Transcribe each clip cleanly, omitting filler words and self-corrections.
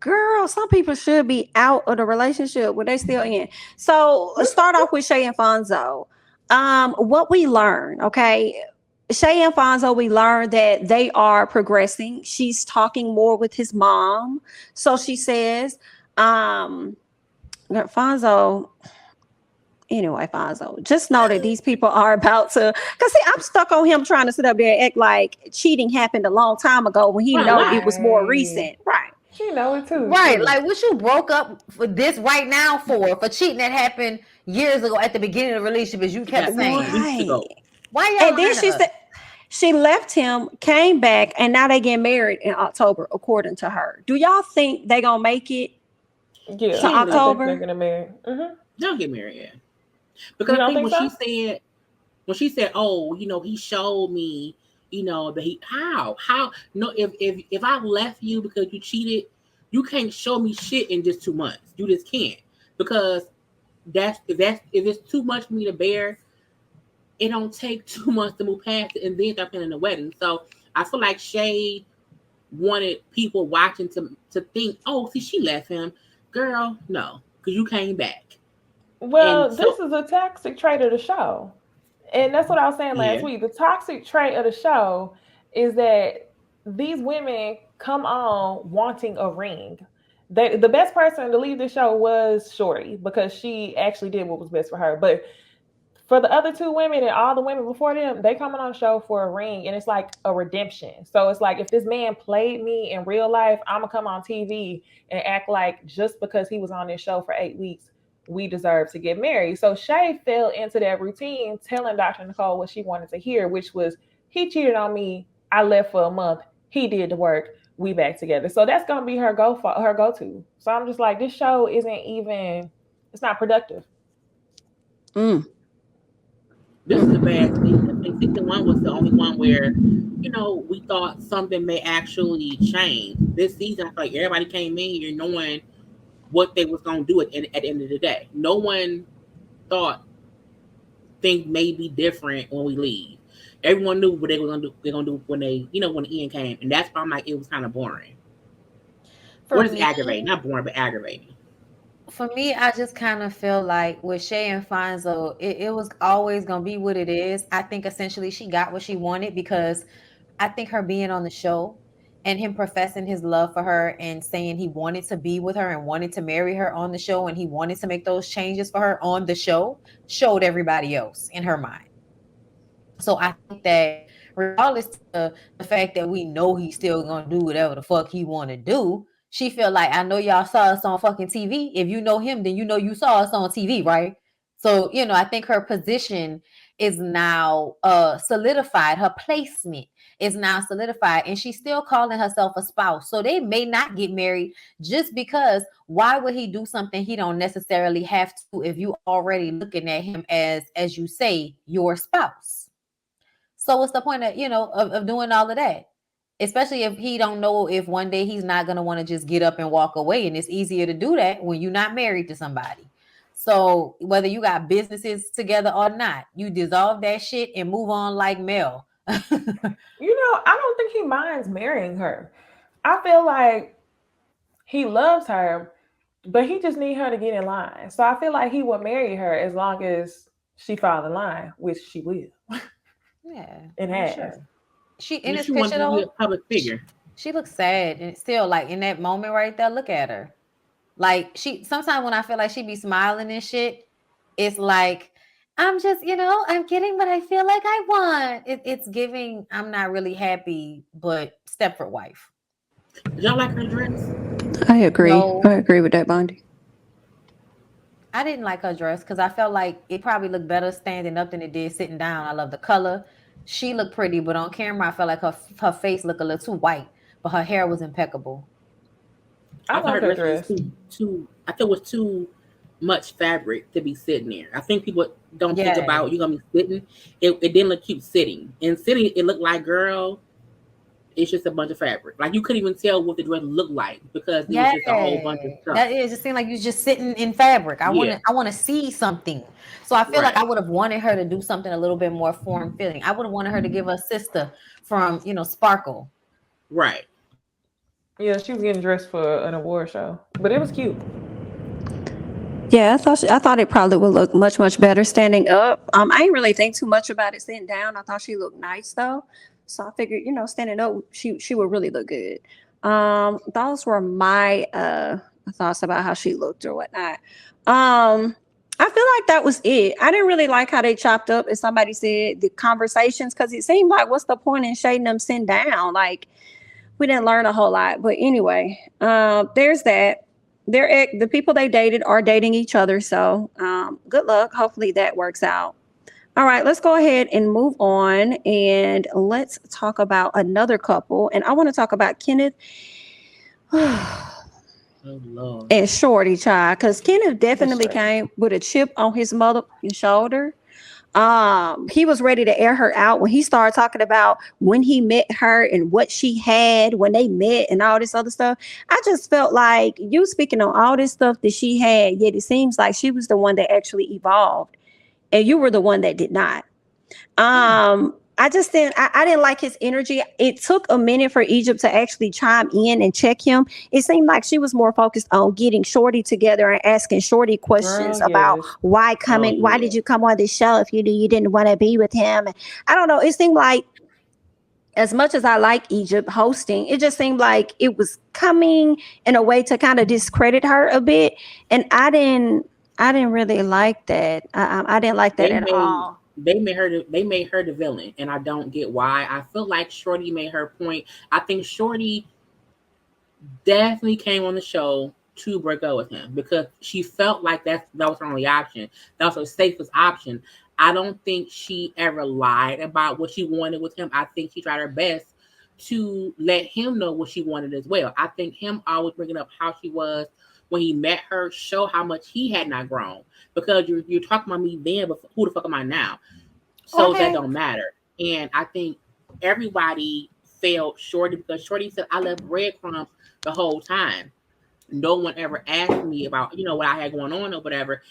Girl, some people should be out of the relationship when they still in. So let's start off with Shay and Fonzo. What we learned, okay? Shay and Fonzo, we learned that they are progressing. She's talking more with his mom. So she says, um, Fonzo, anyway, Fonzo, just know that these people are about to. Cause see, I'm stuck on him trying to sit up there and act like cheating happened a long time ago when he know it was more Right. recent, right? She know it too. Right, Shit. like what you broke up for this right now for cheating that happened years ago at the beginning of the relationship, as you It kept happened saying. weeks Right. ago. Why y'all And then lying to she us? said she left him, came back, and now they get married in October, according to her. Do y'all think they gonna make it to Yeah, She ain't I gonna think they're October? gonna marry. they'll get married, yeah. You Because I don't think think so? when she said, "Oh, he showed me, that how no if I left you because you cheated, you can't show me shit in just 2 months. You just can't because if it's too much for me to bear, it don't take 2 months to move past it and then start planning the wedding. So I feel like Shay wanted people watching to think, oh, see, she left him, girl, no, because you came back, and Well, this so is a toxic trait of the show. And that's what I was saying last yeah, week. The toxic trait of the show is that these women come on wanting a ring. The best person to leave the show was Shorty because she actually did what was best for her. But for the other two women and all the women before them, they coming on the show for a ring, and it's like a redemption. So it's like if this man played me in real life, I'm gonna come on TV and act like just because he was on this show for 8 weeks, we deserve to get married. So Shay fell into that routine, telling Dr. Nicole what she wanted to hear, which was he cheated on me. I left for a month. He did the work. We back together. So that's gonna be her go to. So I'm just like, this show isn't even. It's not productive. Mm, this is a bad season. I think season one was the only one where, we thought something may actually change. This season, I feel like everybody came in here knowing what they was gonna do at the end of the day. No one thought things may be different when we leave. Everyone knew what they were gonna do. They're gonna do when when the end came, and that's why I'm like it was kind of boring. For Or just me, aggravating, not boring, but aggravating. I just kind of feel like with Shay and Fonzo, it was always gonna be what it is. I think essentially she got what she wanted because I think her being on the show and him professing his love for her and saying he wanted to be with her and wanted to marry her on the show and he wanted to make those changes for her on the show showed everybody else in her mind. So I think that regardless to the fact that we know he's still gonna do whatever the fuck he wanna do, she feel like I know y'all saw us on fucking TV. If you know him, then you know you saw us on TV, right? So, I think her position is now solidified. Her placement is now solidified, and she's still calling herself a spouse. So they may not get married just because why would he do something he don't necessarily have to if you already looking at him as you say, your spouse? So what's the point of of doing all of that? Especially if he don't know if one day he's not gonna want to just get up and walk away. And it's easier to do that when you're not married to somebody. So whether you got businesses together or not, you dissolve that shit and move on like Mel. I don't think he minds marrying her. I feel like he loves her, but he just need her to get in line. So I feel like he would marry her as long as she follow the line, which she will Yeah, and I'm has. sure. She in And this she wanted picture to be a though, public she, figure. she looks sad and still like in that moment right there. Look at her. Like she sometimes when I feel like she be smiling and shit, it's like I'm just, I'm getting what I feel like I want. It's giving I'm not really happy, but Stepford wife. Did y'all like her dress? I agree. I No, agree with that, Bondi. I didn't like her dress because I felt like it probably looked better standing up than it did sitting down. I love the color. She looked pretty, but on camera I felt like her face looked a little too white, but her hair was impeccable. I I thought her loved her dress was dress. too. I thought it was too much fabric to be sitting there. I think people don't think Yeah. about you're gonna be sitting. It didn't look cute sitting. And sitting, it looked like girl. It's just a bunch of fabric. Like you couldn't even tell what the dress looked like because it was Yeah, just a whole bunch of stuff. that is. It seemed like you was just sitting in fabric. Yeah, I want to see something. So I feel like I right, would have wanted her to do something a little bit more form fitting. I would have wanted her to give her sister from Sparkle. right. Yeah, she was getting dressed for an award show, but it was cute. Yeah, I thought it probably would look much better standing up. I didn't really think too much about it sitting down. I thought she looked nice though, so I figured, standing up, she would really look good. Those were my thoughts about how she looked or whatnot. I feel like that was it. I didn't really like how they chopped up, as somebody said, the conversations, because it seemed like, what's the point in shading them sitting down? Like, we didn't learn a whole lot. But anyway, there's that. The people they dated are dating each other. So good luck. Hopefully that works out. All right, let's go ahead and move on, and let's talk about another couple. And I want to talk about Kenneth Oh Lord. and Shorty Child, because Kenneth definitely came with a chip on his motherfucking shoulder. He was ready to air her out when he started talking about when he met her and what she had when they met and all this other stuff. I just felt like you speaking on all this stuff that she had, yet it seems like she was the one that actually evolved and you were the one that did not. I didn't like his energy. It took a minute for Egypt to actually chime in and check him. It seemed like she was more focused on getting Shorty together and asking Shorty questions about why did you come on this show if you knew you didn't want to be with him? I don't know. It seemed like, as much as I like Egypt hosting, it just seemed like it was coming in a way to kind of discredit her a bit. And I didn't really like that. I didn't like that at all. They made her the villain, and I don't get why. I feel like Shorty made her point. I think Shorty definitely came on the show to break up with him because she felt like that was her only option. That was her safest option. I don't think she ever lied about what she wanted with him. I think she tried her best to let him know what she wanted as well. I think him always bringing up how she was when he met her show how much he had not grown. Because you're talking about me then, but who the fuck am I now? So that don't matter. And I think everybody failed Shorty because Shorty said, I left breadcrumbs the whole time. No one ever asked me about, what I had going on or whatever.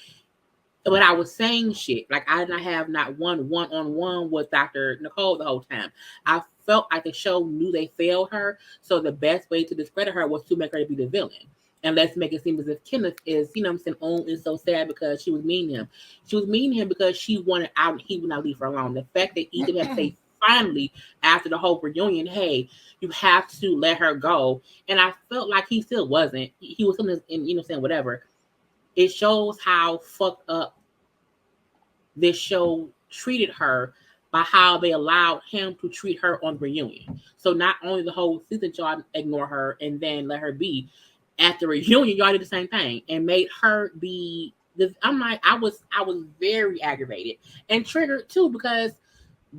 But I was saying shit. Like, I did not have not one-on-one with Dr. Nicole the whole time. I felt like the show knew they failed her. So the best way to discredit her was to make her to be the villain. And let's make it seem as if Kenneth is, is so sad because she was mean to him. She was mean to him because she wanted out and he would not leave her alone. The fact that Egypt had to say finally after the whole reunion, hey, you have to let her go. And I felt like he still wasn't. He was still saying whatever. It shows how fucked up this show treated her by how they allowed him to treat her on the reunion. So not only the whole season y'all ignore her and then let her be. At the reunion, y'all did the same thing and made her be. I'm like, I was very aggravated and triggered too because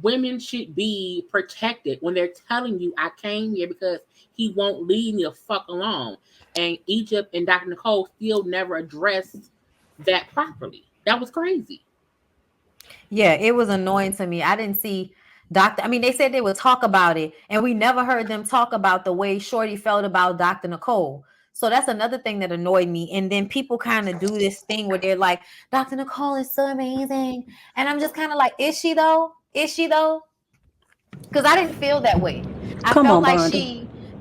women should be protected when they're telling you, I came here because he won't leave me the fuck alone. And Egypt and Dr. Nicole still never addressed that properly. That was crazy. Yeah, it was annoying to me. I didn't see they said they would talk about it, and we never heard them talk about the way Shorty felt about Dr. Nicole. So that's another thing that annoyed me. And then people kind of do this thing where they're like, Dr. Nicole is so amazing. And I'm just kind of like, is she though? Is she though? Because I didn't feel that way. I felt like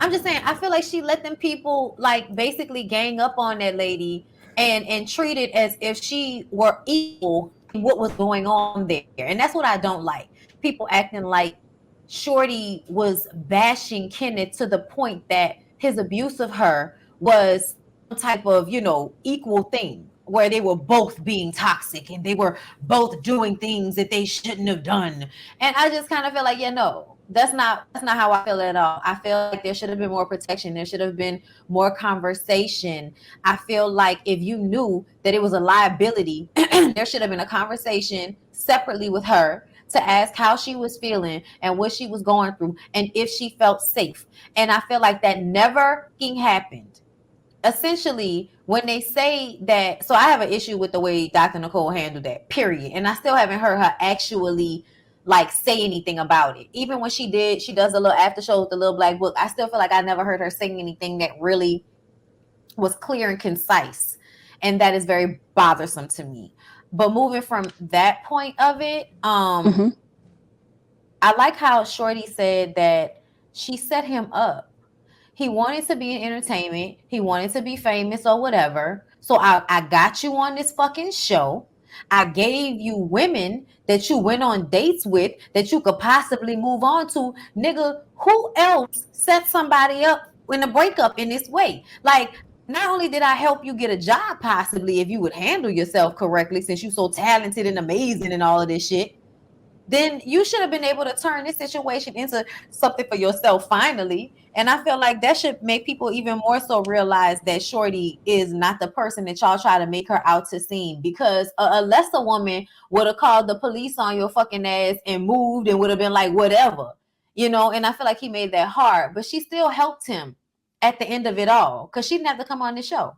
I'm just saying, I feel like she let them people like basically gang up on that lady and treat it as if she were equal in what was going on there. And that's what I don't like. People acting like Shorty was bashing Kenneth to the point that his abuse of her was some type of, equal thing where they were both being toxic and they were both doing things that they shouldn't have done. And I just kind of feel like, no, that's not how I feel at all. I feel like there should have been more protection. There should have been more conversation. I feel like if you knew that it was a liability, there should have been a conversation separately with her to ask how she was feeling and what she was going through and if she felt safe. And I feel like that never happened. Essentially, when they say that, so I have an issue with the way Dr. Nicole handled that, period. And I still haven't heard her actually like say anything about it. Even when she does a little after show with the little black book, I still feel like I never heard her saying anything that really was clear and concise. And that is very bothersome to me. But moving from that point of it, I like how Shorty said that she set him up. He wanted to be in entertainment. He wanted to be famous or whatever. So I got you on this fucking show. I gave you women that you went on dates with that you could possibly move on to. Nigga, who else set somebody up in a breakup in this way? Like, not only did I help you get a job, possibly, if you would handle yourself correctly, since you're so talented and amazing and all of this shit, then you should have been able to turn this situation into something for yourself finally. And I feel like that should make people even more so realize that Shorty is not the person that y'all try to make her out to seem. Because a lesser woman would have called the police on your fucking ass and moved and would have been like, whatever, you know. And I feel like he made that hard, but she still helped him at the end of it all, because she didn't have to come on the show.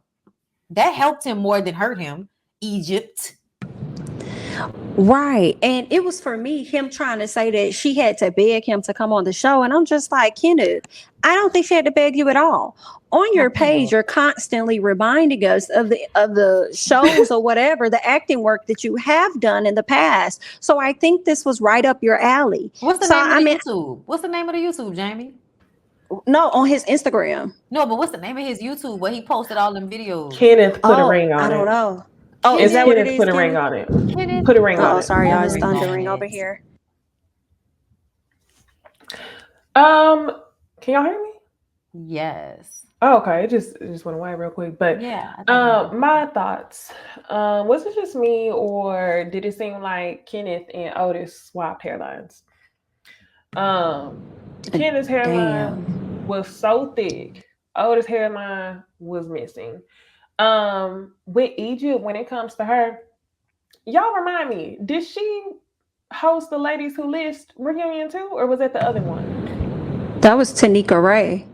That helped him more than hurt him. Egypt. Right. And it was for me, him trying to say that she had to beg him to come on the show. And I'm just like, Kenneth, I don't think she had to beg you at all. On your page, you're constantly reminding us of the shows or whatever, the acting work that you have done in the past. So I think this was right up your alley. What's the name of the YouTube? What's the name of the YouTube, Jamie? No, on his Instagram. No, but what's the name of his YouTube where he posted all them videos? Kenneth put a ring on it. I don't know. Oh, is that what it is? Put a ring on it. Put a ring on it. Oh, sorry, y'all. It's thundering over here. Can y'all hear me? Yes. Oh, okay. It just went away real quick. But yeah, my thoughts. Was it just me, or did it seem like Kenneth and Otis swapped hairlines? Kenneth's hairline was so thick. Otis' hairline was missing. With Egypt, when it comes to her, y'all remind me, did she host the Ladies Who List reunion too, or was that the other one? That was Tanika Ray.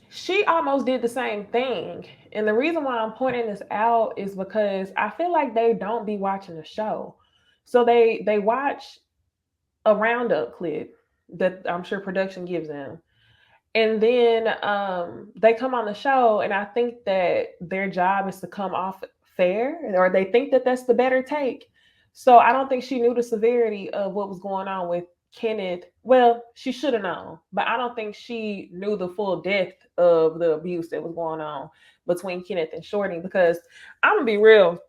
She almost did the same thing. And the reason why I'm pointing this out is because I feel like they don't be watching the show. So they watch a roundup clip that I'm sure production gives them. And then they come on the show, and I think that their job is to come off fair, or they think that that's the better take. So I don't think she knew the severity of what was going on with Kenneth. Well, she should have known, but I don't think she knew the full depth of the abuse that was going on between Kenneth and Shorty. Because I'm gonna be real,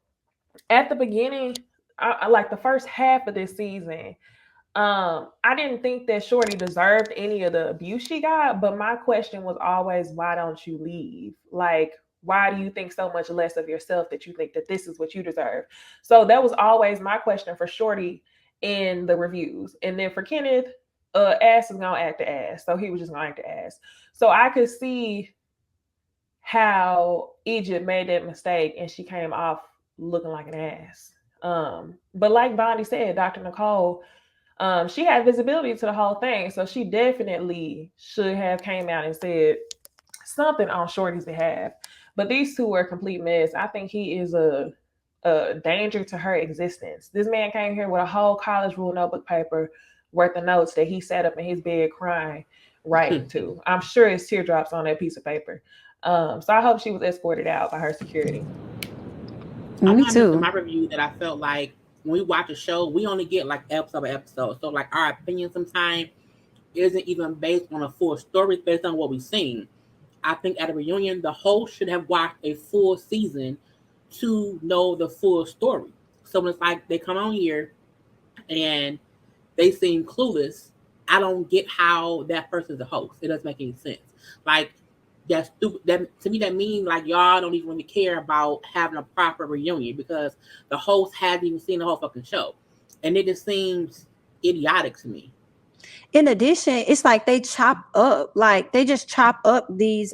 at the beginning, I like the first half of this season, I didn't think that Shorty deserved any of the abuse she got, but my question was always, why don't you leave? Like, why do you think so much less of yourself that you think that this is what you deserve? So that was always my question for Shorty in the reviews. And then for Kenneth, ass is gonna act the ass. So he was just gonna act the ass. So I could see how Egypt made that mistake and she came off looking like an ass. But like Bondi said, Dr. Nicole, she had visibility to the whole thing. So she definitely should have came out and said something on Shorty's behalf. But these two were a complete mess. I think he is a danger to her existence. This man came here with a whole college rule notebook paper worth of notes that he sat up in his bed crying, writing to. I'm sure it's teardrops on that piece of paper. So I hope she was escorted out by her security. Me too. My review that I felt like when we watch a show, we only get like episode by episode. So like our opinion sometimes isn't even based on a full story, it's based on what we've seen. I think at a reunion, the host should have watched a full season to know the full story. So when it's like they come on here and they seem clueless, I don't get how that person's a host. It doesn't make any sense. Like, that's stupid. That to me, that means like y'all don't even really care about having a proper reunion because the host hasn't even seen the whole fucking show, and it just seems idiotic to me. In addition, it's like they just chop up these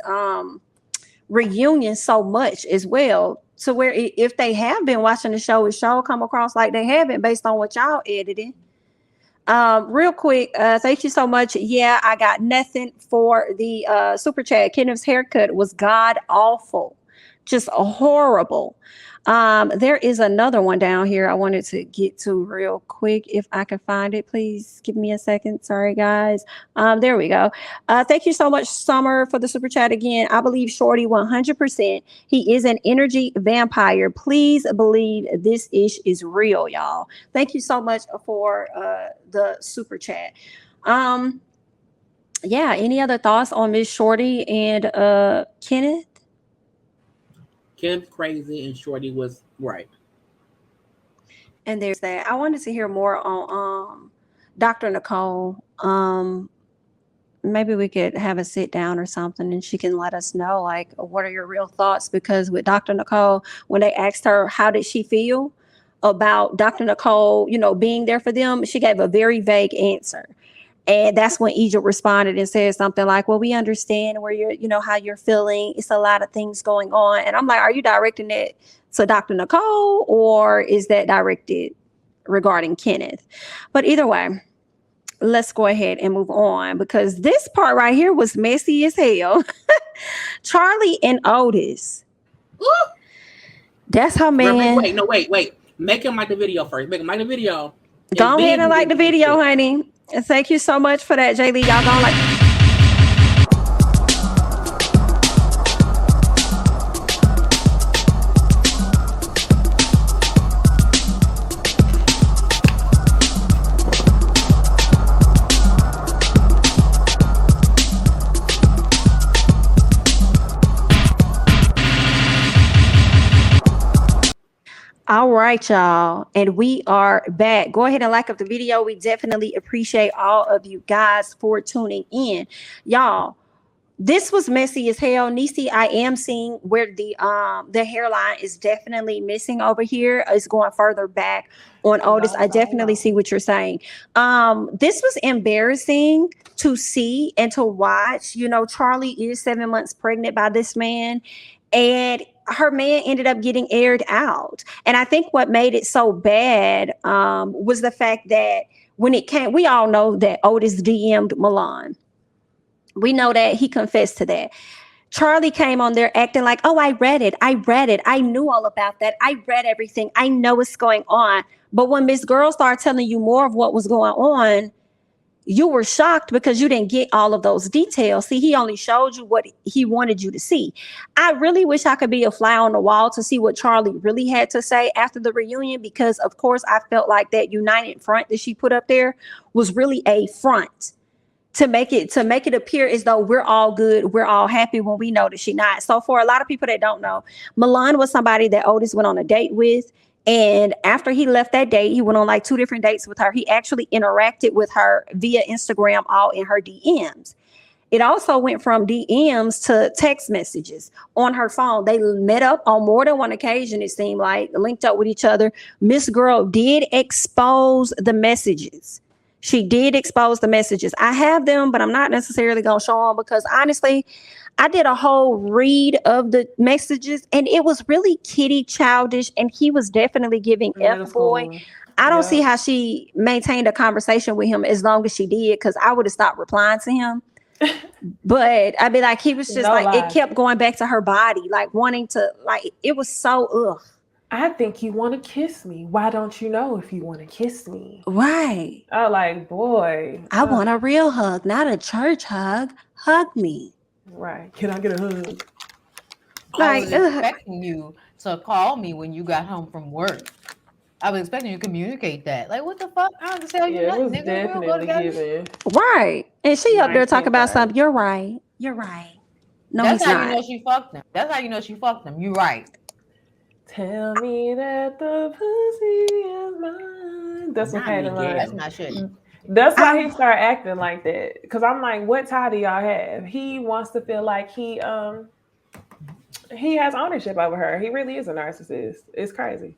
reunions so much as well, to where if they have been watching the show, it sure come across like they haven't based on what y'all editing. Real quick, thank you so much. Yeah, I got nothing for the super chat. Kenneth's haircut was god awful, just horrible. There is another one down here I wanted to get to real quick. If I can find it, please give me a second. Sorry, guys. There we go. Thank you so much, Summer, for the super chat again. I believe Shorty 100%. He is an energy vampire. Please believe this ish is real, y'all. Thank you so much for the super chat. yeah, any other thoughts on Miss Shorty and Kenneth? Kenneth crazy and Shorty was right. And there's that. I wanted to hear more on Dr. Nicole. Maybe we could have a sit down or something and she can let us know, like, what are your real thoughts? Because with Dr. Nicole, when they asked her how did she feel about Dr. Nicole, being there for them, she gave a very vague answer. And that's when Egypt responded and said something like, well, we understand where how you're feeling. It's a lot of things going on. And I'm like, are you directing it to Dr. Nicole or is that directed regarding Kenneth? But either way, let's go ahead and move on because this part right here was messy as hell. Charlie and Otis. Ooh. That's her man. Wait. Make him like the video first. Make him like the video. Go ahead and like the video, honey. And thank you so much for that, Jay Lee. Y'all gonna like. All right, y'all. And we are back. Go ahead and like up the video. We definitely appreciate all of you guys for tuning in. Y'all, this was messy as hell. Niecy, I am seeing where the hairline is definitely missing over here. It's going further back on Otis. I definitely see what you're saying. This was embarrassing to see and to watch. Charlie is 7 months pregnant by this man. And her man ended up getting aired out. And I think what made it so bad was the fact that when it came, we all know that Otis DM'd Milan. We know that he confessed to that. Charlie came on there acting like, oh, I read it. I knew all about that. I read everything. I know what's going on. But when Miss Girl started telling you more of what was going on, you were shocked because you didn't get all of those details. See, he only showed you what he wanted you to see. I really wish I could be a fly on the wall to see what Charlie really had to say after the reunion, because of course I felt like that united front that she put up there was really a front to make it appear as though we're all good, we're all happy, when we know that she's not. So for a lot of people that don't know, Milan was somebody that Otis went on a date with. And after he left that date, he went on like 2 different dates with her. He actually interacted with her via Instagram, all in her DMs. It also went from DMs to text messages on her phone. They met up on more than one occasion, it seemed like, linked up with each other. Miss Girl did expose the messages. She did expose the messages. I have them, but I'm not necessarily going to show them because honestly, I did a whole read of the messages and it was really kitty childish, and he was definitely giving F boy. I don't see how she maintained a conversation with him as long as she did, because I would have stopped replying to him. But I mean, like, he was just it kept going back to her body, like wanting to, like, it was so ugh. I think you want to kiss me. Why don't you know if you want to kiss me? Right. I like, boy. I want a real hug, not a church hug. Hug me. Right. Can I get a hug? I was expecting you to call me when you got home from work. I was expecting you to communicate that. Like, what the fuck? I don't tell you nothing. It was definitely given. Right. And she up there talking about something. You're right. You're right. No, that's how not. You know she fucked him. That's how you know she fucked him. You're right. Tell me that the pussy is mine. That's what kind of line. That's my shit. That's why he started acting like that. Because I'm like, what tie do y'all have? He wants to feel like he has ownership over her. He really is a narcissist. It's crazy.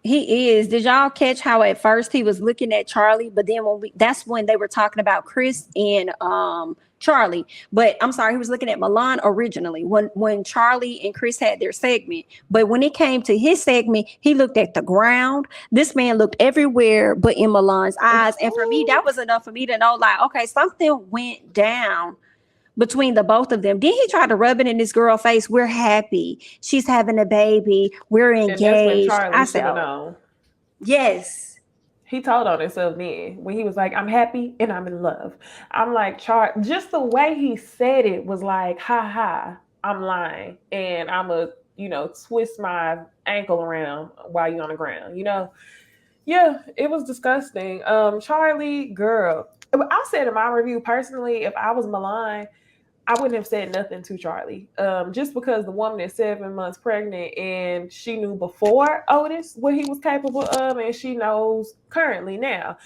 He is. Did y'all catch how at first he was looking at Charlie, but then that's when they were talking about Chris and Charlie. But I'm sorry, he was looking at Milan originally when Charlie and Chris had their segment. But when it came to his segment, he looked at the ground. This man looked everywhere but in Milan's eyes. And for me, that was enough for me to know, like, okay, something went down between the both of them. Then he tried to rub it in this girl's face. We're happy. She's having a baby. We're engaged. I said, oh. Yes. He told on himself then when he was like, I'm happy and I'm in love. I'm like, just the way he said it was like, ha ha, I'm lying. And I'm a, twist my ankle around while you're on the ground, Yeah, it was disgusting. Charlie, girl, I said in my review personally, if I was Milan, I wouldn't have said nothing to Charlie. Just because the woman is 7 months pregnant and she knew before Otis what he was capable of, and she knows currently now.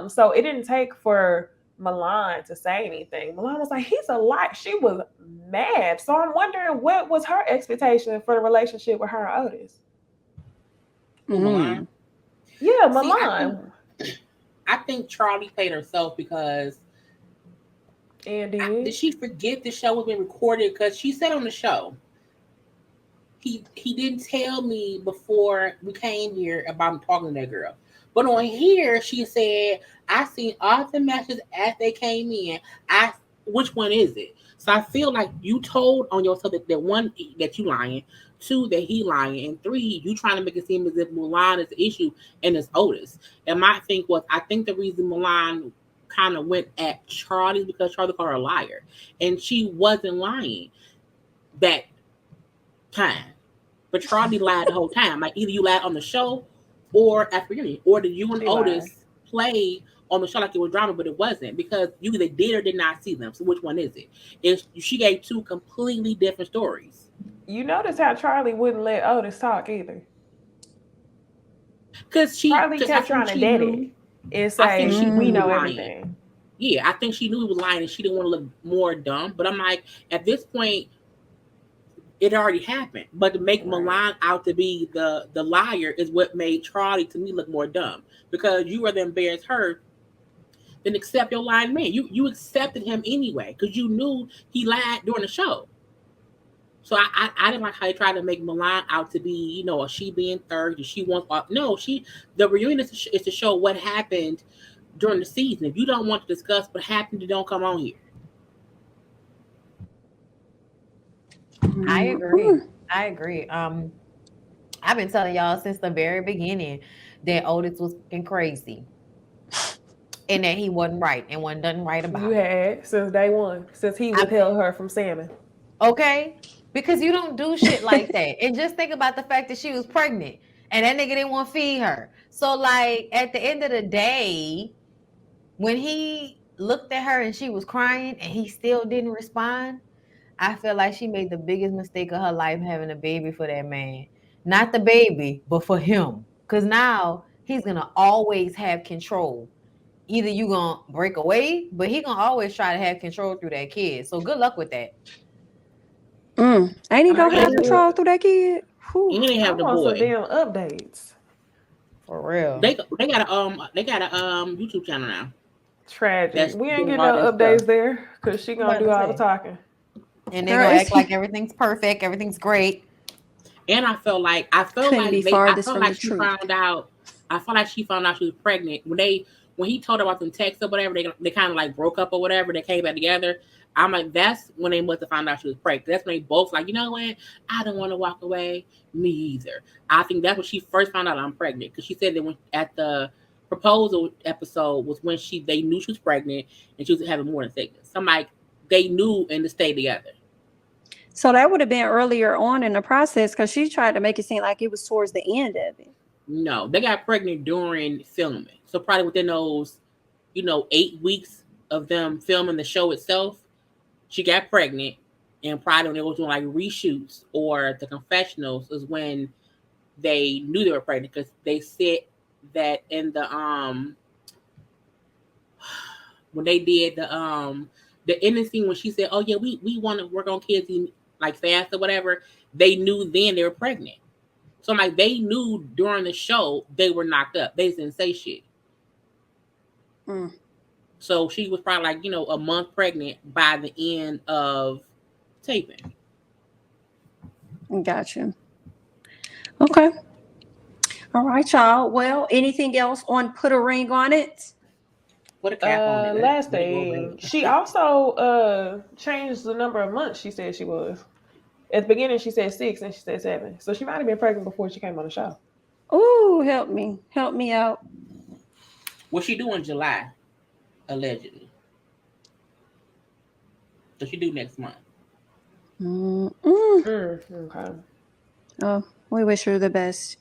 So it didn't take for Milan to say anything. Milan was like, he's a lot. She was mad. So I'm wondering what was her expectation for the relationship with her and Otis. Milan. Yeah, See, Milan. I think Charlie played herself because And did she forget the show was being recorded? Because she said on the show, he didn't tell me before we came here about him talking to that girl. But on here, she said, I seen all the messages as they came in. Which one is it? So I feel like you told on yourself that one, that you lying, two, that he lying, and three, you trying to make it seem as if Mulan is the issue and it's Otis. And my thing was, I think the reason Mulan kind of went at Charlie because Charlie called her a liar. And she wasn't lying that time. But Charlie lied the whole time. Like either you lied on the show or at the beginning, or did you and Otis play on the show like it was drama, but it wasn't because you either did or did not see them. So which one is it? She gave two completely different stories. You notice how Charlie wouldn't let Otis talk either. Because Charlie kept trying to dead it and say, we know everything. Yeah, I think she knew he was lying and she didn't want to look more dumb. But I'm like, at this point, it already happened. But to make Milan out to be the liar is what made Charlie to me look more dumb. Because you rather embarrass her than accept your lying man. You accepted him anyway because you knew he lied during the show. So I didn't like how they tried to make Milan out to be, she being third. She wants the reunion is to show what happened during the season. If you don't want to discuss what happened, you don't come on here. I agree. I've been telling y'all since the very beginning that Otis was fucking crazy. And that he wasn't right and wasn't done right about it. You had since day one, since he withheld her from salmon. Okay? Because you don't do shit like that. And just think about the fact that she was pregnant and that nigga didn't want to feed her. So, like, at the end of the day, when he looked at her and she was crying and he still didn't respond, I feel like she made the biggest mistake of her life having a baby for that man. Not the baby, but for him. Because now he's going to always have control. Either you going to break away, but he going to always try to have control through that kid. So good luck with that. Ain't he going to have control through that kid? He didn't have the boy. Some damn updates. For real. They got a YouTube channel now. Tragic. We ain't getting no updates there because she going to do all the talking. And they're going to act like everything's perfect, everything's great. And I felt like she found out. I felt like she found out she was pregnant when he told her about them texts or whatever. They kind of like broke up or whatever. They came back together. I'm like, that's when they must have found out she was pregnant. That's when they both like, you know what? I don't want to walk away. Me either. I think that's when she first found out I'm pregnant because she said that when at the proposal episode was when they knew she was pregnant and she was having morning sickness. So I'm like, they knew and to stay together. So that would have been earlier on in the process because she tried to make it seem like it was towards the end of it. No, they got pregnant during filming. So probably within those, 8 weeks of them filming the show itself, she got pregnant. And probably when they were doing like reshoots or the confessionals is when they knew they were pregnant because they said that in the when they did the ending scene when she said, "Oh yeah, we want to work on kids like fast or whatever," they knew then they were pregnant. So like they knew during the show they were knocked up. They didn't say shit. So she was probably like a month pregnant by the end of taping. Gotcha. Okay. All right, y'all. Well, anything else on put a ring on it? What a cap on it. Last thing, she also changed the number of months she said she was. At the beginning, she said 6 and she said 7. So she might have been pregnant before she came on the show. Ooh, help me out. What she do in July, allegedly. So she do next month. Okay. Oh, we wish her the best.